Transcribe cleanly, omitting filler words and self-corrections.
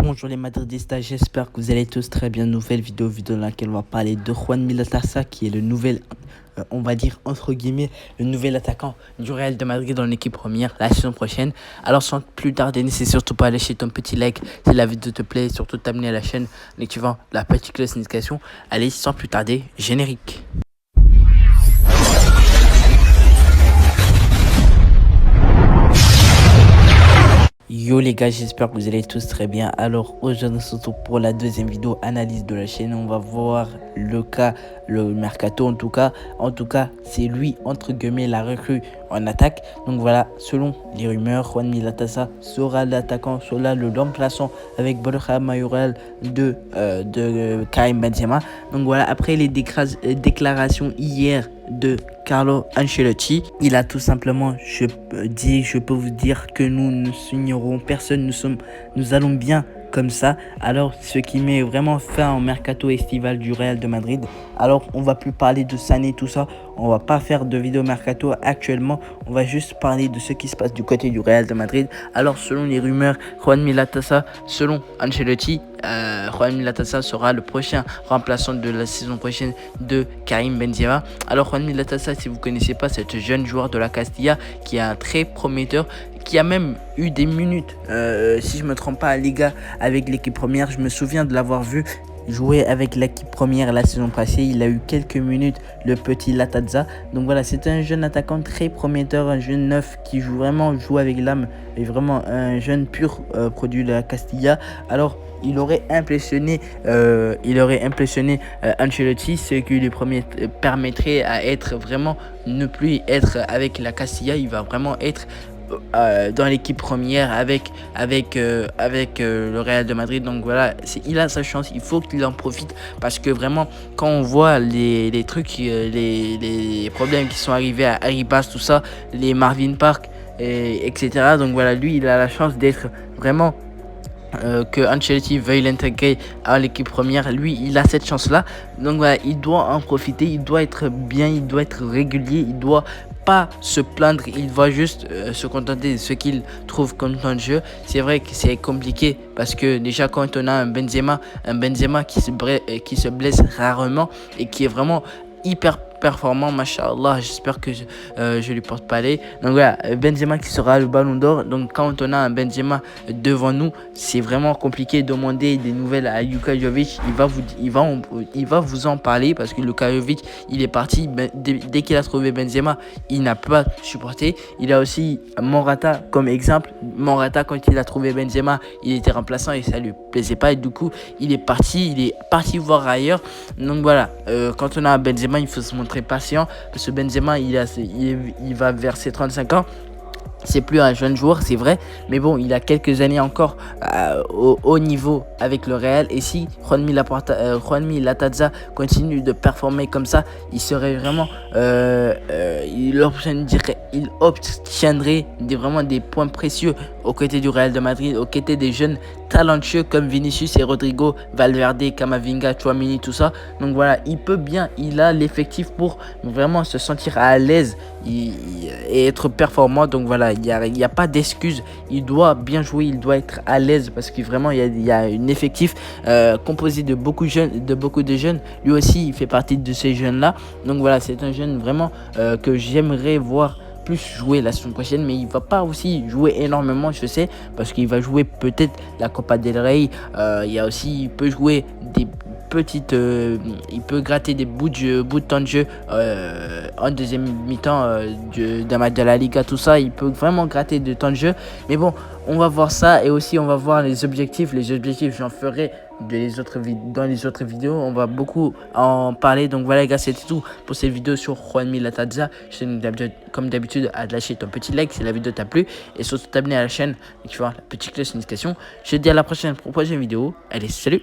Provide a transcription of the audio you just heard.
Bonjour les madridistas, j'espère que vous allez tous très bien. Nouvelle vidéo dans laquelle on va parler de Juanmi Latassa qui est le nouvel, on va dire entre guillemets, le nouvel attaquant du Real de Madrid dans l'équipe première la saison prochaine. Alors sans plus tarder, n'hésite surtout pas à lâcher ton petit like si la vidéo te plaît, surtout t'amener à la chaîne en activant la petite cloche de notification. Allez, sans plus tarder, générique. Yo les gars, j'espère que vous allez tous très bien. Alors aujourd'hui, surtout pour la deuxième vidéo analyse de la chaîne, on va voir le mercato en tout cas c'est lui entre guillemets la recrue en attaque. Donc voilà, selon les rumeurs, Juanmi Latassa sera l'attaquant, sera le remplaçant avec Borja Mayoral de Karim Benzema. Donc voilà, après les déclarations hier de Carlo Ancelotti, il a tout simplement, je peux vous dire que nous ne signerons personne, nous allons bien comme ça. Alors ce qui met vraiment fin au mercato estival du Real de Madrid. Alors on va plus parler de Sané, tout ça, on va pas faire de vidéo mercato actuellement, on va juste parler de ce qui se passe du côté du Real de Madrid. Alors selon les rumeurs, Juanmi Latassa, selon Ancelotti, Juanmi Latassa sera le prochain remplaçant de la saison prochaine de Karim Benzema. Alors Juanmi Latassa, si vous ne connaissez pas, c'est un jeune joueur de la Castilla qui est un très prometteur, qui a même eu des minutes, si je ne me trompe pas, à Liga avec l'équipe première. Je me souviens de l'avoir vu jouer avec l'équipe première la saison passée. Il a eu quelques minutes, le petit Latazza. Donc voilà, c'est un jeune attaquant très prometteur, un jeune neuf qui joue avec l'âme, et vraiment un jeune pur produit de la Castilla. Alors il aurait impressionné Ancelotti, ce qui lui permettrait à être vraiment, ne plus être avec la Castilla. Il va vraiment être dans l'équipe première avec le Real de Madrid. Donc voilà, il a sa chance, il faut qu'il en profite, parce que vraiment quand on voit les trucs, les problèmes qui sont arrivés à Arribas, tout ça, les Marvin Park, etc. Donc voilà, lui il a la chance d'être vraiment que Ancelotti veuille l'intégrer à l'équipe première. Lui il a cette chance là, donc voilà, il doit en profiter, il doit être bien, il doit être régulier, il doit pas se plaindre, il va juste se contenter de ce qu'il trouve comme temps de jeu. C'est vrai que c'est compliqué parce que déjà quand on a un Benzema qui se blesse rarement et qui est vraiment hyper performant, machallah, j'espère que je lui porte pas les. Donc voilà, Benzema qui sera le ballon d'or. Donc quand on a un Benzema devant nous, c'est vraiment compliqué de demander des nouvelles à Luka Jovic. Il va vous en parler, parce que Luka Jovic, il est parti dès qu'il a trouvé Benzema, il n'a pas supporté. Il a aussi Morata comme exemple. Morata, quand il a trouvé Benzema, il était remplaçant et ça lui plaisait pas, et du coup il est parti voir ailleurs. Donc voilà, quand on a un Benzema, il faut se montrer patient, parce que Benzema il va vers ses 35 ans. C'est plus un jeune joueur, c'est vrai, mais bon, il a quelques années encore au haut niveau avec le Real. Et si Juanmi Latazza continue de performer comme ça, il serait vraiment, il obtiendrait vraiment des points précieux aux côtés du Real de Madrid, aux côtés des jeunes talentueux comme Vinicius et Rodrigo, Valverde, Camavinga, Tchouaméni, tout ça. Donc voilà, il peut bien, il a l'effectif pour vraiment se sentir à l'aise et être performant. Donc voilà, il n'y a pas d'excuse, il doit bien jouer, il doit être à l'aise, parce que vraiment il y a un effectif composé de beaucoup de jeunes. Lui aussi il fait partie de ces jeunes là. Donc voilà, c'est un jeune vraiment que j'aimerais voir plus jouer la saison prochaine, mais il va pas aussi jouer énormément, je sais, parce qu'il va jouer peut-être la Copa del Rey. Il peut jouer des petites, il peut gratter des bouts de temps de jeu en deuxième mi-temps d'un match de la Liga, tout ça. Il peut vraiment gratter de temps de jeu, mais bon, on va voir ça. Et aussi on va voir les objectifs, j'en ferai dans les autres vidéos, on va beaucoup en parler. Donc voilà les gars, c'était tout pour cette vidéo sur Juanmi Latazza. Je t'invite comme d'habitude à lâcher ton petit like si la vidéo t'a plu, et surtout t'abonner à la chaîne et tu vois la petite cloche de notification. Je te dis à la prochaine pour une prochaine vidéo. Allez, salut.